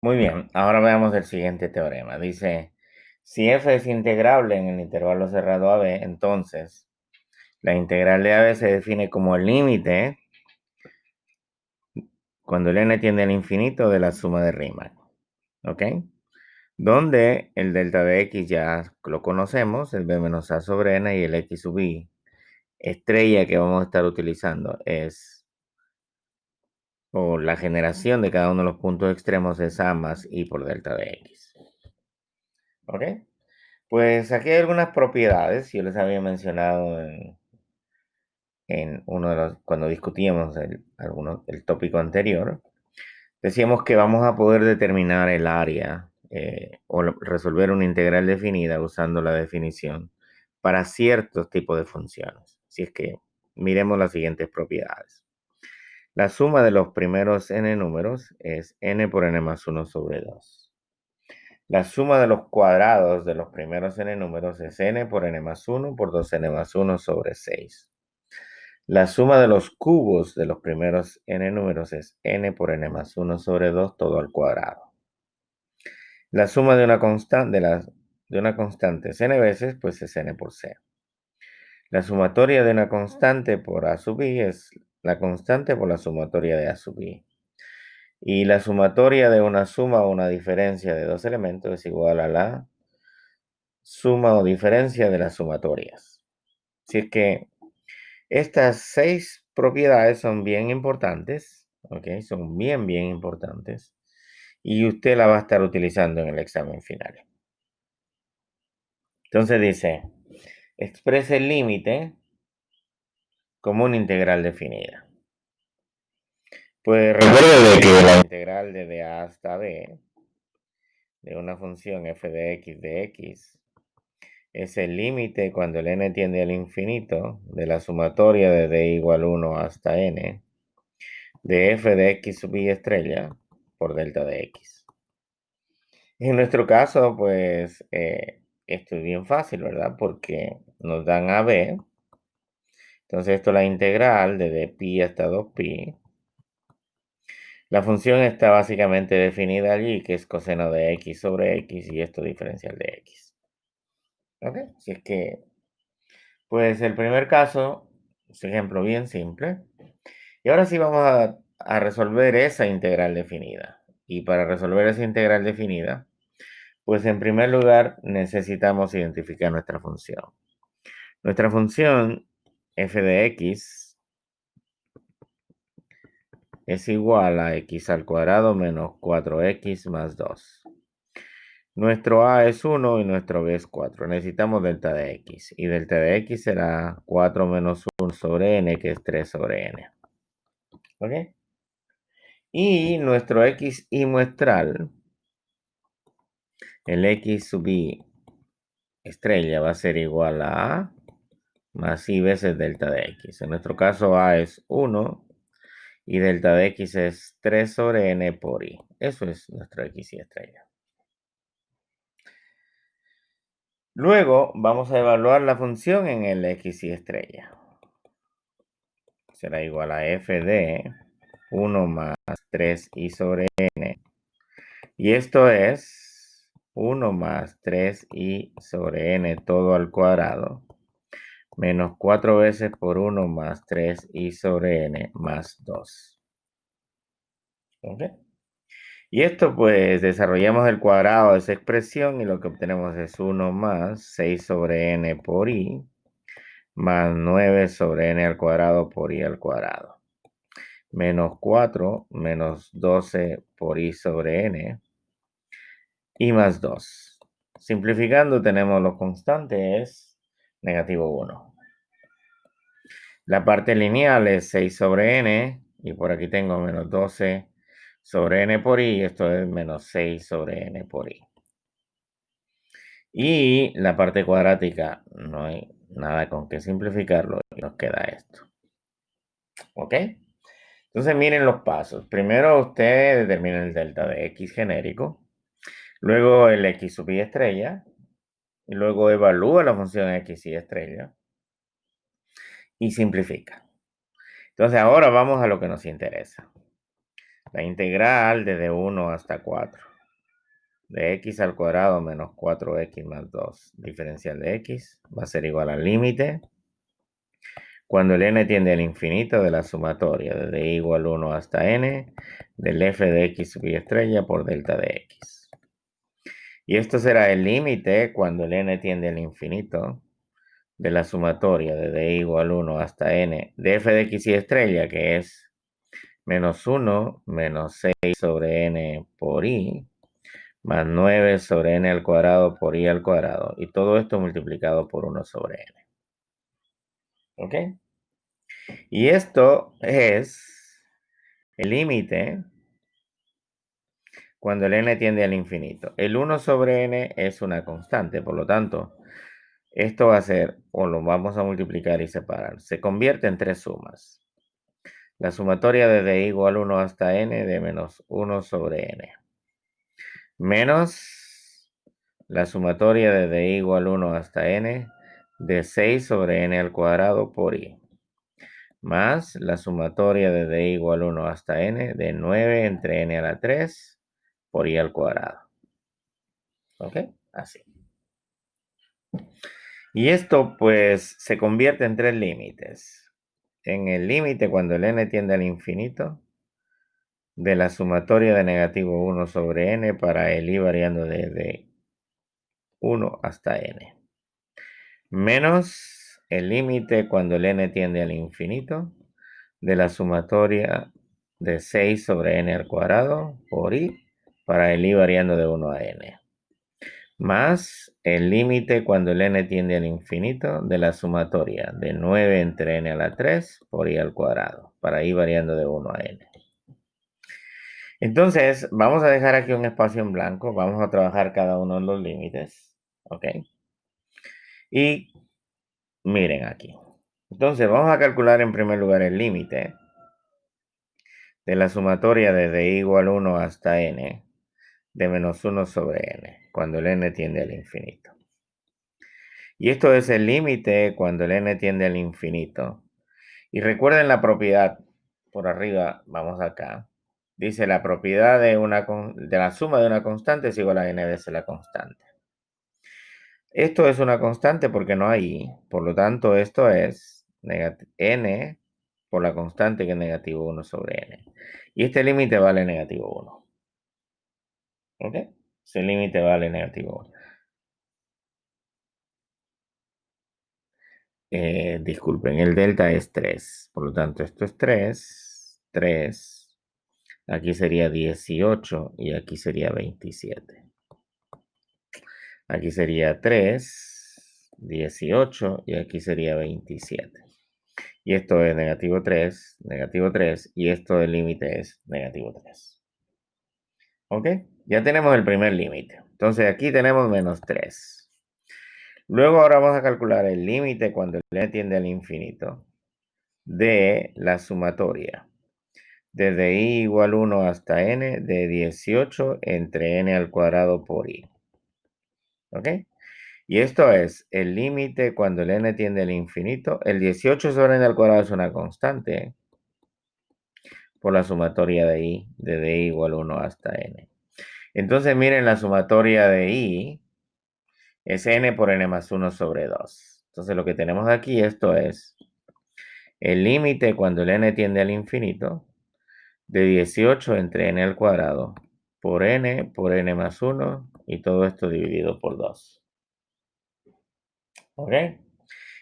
Muy bien, ahora veamos el siguiente teorema. Dice, si f es integrable en el intervalo cerrado AB, entonces la integral de AB se define como el límite cuando el n tiende al infinito de la suma de Riemann. ¿Ok? Donde el delta de x ya lo conocemos, el b menos a sobre n y el x sub i estrella que vamos a estar utilizando es, o la generación de cada uno de los puntos extremos es a más i por delta de x. ¿Ok? Pues aquí hay algunas propiedades, yo les había mencionado en uno de los, cuando discutíamos el tópico anterior, decíamos que vamos a poder determinar el área o resolver una integral definida usando la definición para ciertos tipos de funciones. Así es que miremos las siguientes propiedades. La suma de los primeros n números es n por n más 1 sobre 2. La suma de los cuadrados de los primeros n números es n por n más 1 por 2n más 1 sobre 6. La suma de los cubos de los primeros n números es n por n más 1 sobre 2 todo al cuadrado. La suma de una constante, es n veces, pues es n por c. La sumatoria de una constante por a sub i es la constante por la sumatoria de a sub i. Y la sumatoria de una suma o una diferencia de dos elementos es igual a la suma o diferencia de las sumatorias. Así es que estas 6 propiedades son bien importantes, ¿ok? Son bien importantes. Y usted la va a estar utilizando en el examen final. Entonces dice, exprese el límite como una integral definida. Pues recuerde que la integral de a hasta b de una función f de x es el límite cuando el n tiende al infinito de la sumatoria de d igual 1 hasta n de f de x sub i estrella por delta de x. En nuestro caso, pues, esto es bien fácil, ¿verdad? Porque nos dan a b. Entonces, esto es la integral de pi hasta 2pi. La función está básicamente definida allí, que es coseno de x sobre x, y esto diferencial de x. ¿Ok? Así es que, pues, el primer caso es un ejemplo bien simple. Y ahora sí vamos a resolver esa integral definida. Y para resolver esa integral definida, pues en primer lugar necesitamos identificar nuestra función. Nuestra función f de x es igual a x al cuadrado menos 4x más 2. Nuestro a es 1 y nuestro b es 4. Necesitamos delta de x. Y delta de x será 4 menos 1 sobre n, que es 3 sobre n. ¿Ok? Y nuestro x y muestral, el x sub i estrella va a ser igual a más i veces delta de x. En nuestro caso a es 1 y delta de x es 3 sobre n por i. Eso es nuestro x y estrella. Luego vamos a evaluar la función en el x y estrella. Será igual a f de 1 más 3i sobre n. Y esto es 1 más 3i sobre n todo al cuadrado menos 4 veces por 1 más 3i sobre n más 2. ¿Ok? Y esto pues desarrollamos el cuadrado de esa expresión y lo que obtenemos es 1 más 6 sobre n por i más 9 sobre n al cuadrado por i al cuadrado. Menos 4 menos 12 por i sobre n y más 2. Simplificando tenemos los constantes negativo 1. La parte lineal es 6 sobre n y por aquí tengo menos 12 sobre n por i, esto es menos 6 sobre n por i. Y la parte cuadrática no hay nada con que simplificarlo y nos queda esto. ¿Ok? Entonces miren los pasos. Primero usted determina el delta de x genérico, luego el x sub i estrella, y luego evalúa la función x y estrella y simplifica. Entonces ahora vamos a lo que nos interesa. La integral desde 1 hasta 4. de x al cuadrado menos 4x más 2 diferencial de x va a ser igual al límite cuando el n tiende al infinito de la sumatoria desde i igual 1 hasta n del f de x sub i estrella por delta de x. Y esto será el límite cuando el n tiende al infinito de la sumatoria desde i igual 1 hasta n de f de x y estrella, que es menos 1 menos 6 sobre n por i, más 9 sobre n al cuadrado por i al cuadrado, y todo esto multiplicado por 1 sobre n. ¿Ok? Y esto es el límite cuando el n tiende al infinito. El 1 sobre n es una constante, por lo tanto, esto va a ser, o lo vamos a multiplicar y separar, se convierte en tres sumas. La sumatoria desde i igual 1 hasta n de menos 1 sobre n, menos la sumatoria desde i igual 1 hasta n de 6 sobre n al cuadrado por i, más la sumatoria desde i igual 1 hasta n de 9 entre n a la 3 por i al cuadrado. ¿Ok? Así. Y esto pues se convierte en tres límites. En el límite cuando el n tiende al infinito de la sumatoria de negativo 1 sobre n para el i variando desde 1 hasta n. Menos el límite cuando el n tiende al infinito de la sumatoria de 6 sobre n al cuadrado por i para el i variando de 1 a n. Más el límite cuando el n tiende al infinito de la sumatoria de 9 entre n a la 3 por i al cuadrado para i variando de 1 a n. Entonces, vamos a dejar aquí un espacio en blanco. Vamos a trabajar cada uno de los límites. ¿Ok? Y miren aquí. Entonces, vamos a calcular en primer lugar el límite de la sumatoria desde i igual 1 hasta n de menos 1 sobre n, cuando el n tiende al infinito. Y esto es el límite cuando el n tiende al infinito. Y recuerden la propiedad, por arriba, vamos acá. Dice la propiedad de la suma de una constante es igual a n veces la constante. Esto es una constante porque no hay i, por lo tanto esto es n por la constante que es negativo 1 sobre n. Y este límite vale negativo 1. ¿Ok? Ese límite vale negativo 1. Disculpen, el delta es 3. Por lo tanto, esto es 3. 3. Aquí sería 18 y aquí sería 27. Aquí sería 3, 18 y aquí sería 27. Y esto es negativo 3, y esto del límite es negativo 3. ¿Ok? Ya tenemos el primer límite. Entonces aquí tenemos menos 3. Luego ahora vamos a calcular el límite cuando el n tiende al infinito de la sumatoria. Desde i igual 1 hasta n de 18 entre n al cuadrado por i. ¿Ok? Y esto es el límite cuando el n tiende al infinito. El 18 sobre n al cuadrado es una constante por la sumatoria de i, desde i igual 1 hasta n. Entonces miren, la sumatoria de i es n por n más 1 sobre 2. Entonces lo que tenemos aquí, esto es el límite cuando el n tiende al infinito de 18 entre n al cuadrado por n más 1 y todo esto dividido por 2. ¿Ok?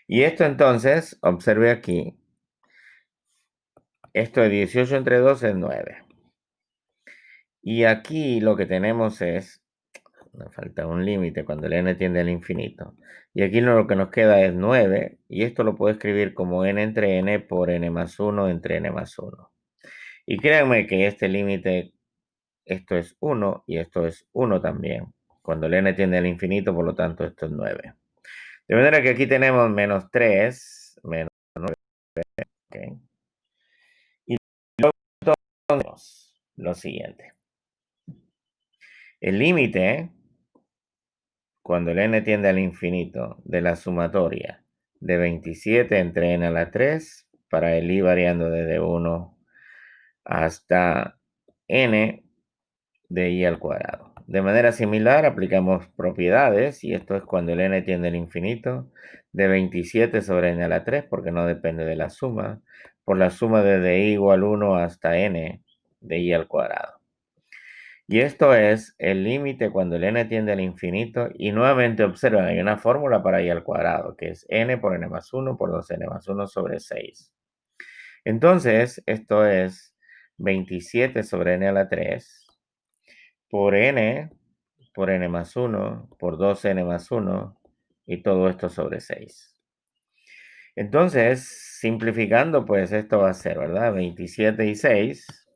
Y esto entonces, observe aquí, esto de 18 entre 2 es 9. Y aquí lo que tenemos es, nos falta un límite cuando el n tiende al infinito. Y aquí lo que nos queda es 9, y esto lo puedo escribir como n entre n por n más 1 entre n más 1. Y créanme que este límite, esto es 1 y esto es 1 también. Cuando el n tiende al infinito, por lo tanto, esto es 9. De manera que aquí tenemos menos 3, menos 9. ¿Okay? Y luego tenemos lo siguiente. El límite, cuando el n tiende al infinito, de la sumatoria de 27 entre n a la 3 para el i variando desde 1 hasta n de i al cuadrado. de manera similar aplicamos propiedades, y esto es cuando el n tiende al infinito, de 27 sobre n a la 3, porque no depende de la suma, por la suma desde i igual 1 hasta n de i al cuadrado. Y esto es el límite cuando el n tiende al infinito, y nuevamente observen, hay una fórmula para i al cuadrado, que es n por n más 1 por 2n más 1 sobre 6. Entonces, esto es 27 sobre n a la 3 por n más 1 por 2n más 1 y todo esto sobre 6. Entonces, simplificando, pues esto va a ser, ¿verdad? 27 y 6.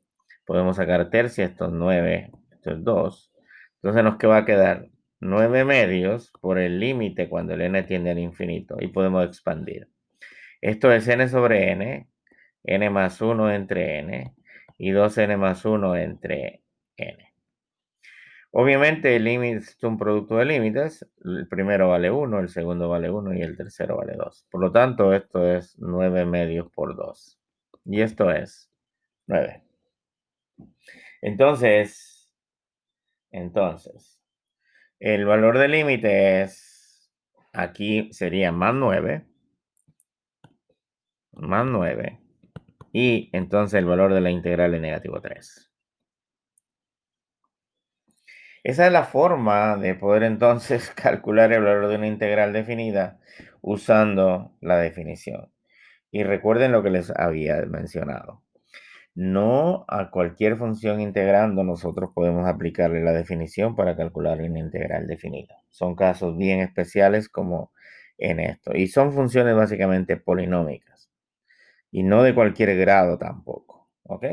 Podemos sacar tercia, esto es 9, esto es 2. Entonces nos va a quedar 9 medios por el límite cuando el n tiende al infinito, y podemos expandir. Esto es n sobre n más 1 entre n, y 2n más 1 entre n. Obviamente el límite es un producto de límites, el primero vale 1, el segundo vale 1 y el tercero vale 2. Por lo tanto, esto es 9 medios por 2. Y esto es 9. Entonces, el valor del límite es, aquí sería más 9, y entonces el valor de la integral es negativo 3. Esa es la forma de poder entonces calcular el valor de una integral definida usando la definición. Y recuerden lo que les había mencionado. No a cualquier función integrando nosotros podemos aplicarle la definición para calcular una integral definida. Son casos bien especiales como en esto. Y son funciones básicamente polinómicas. Y no de cualquier grado tampoco. ¿Ok?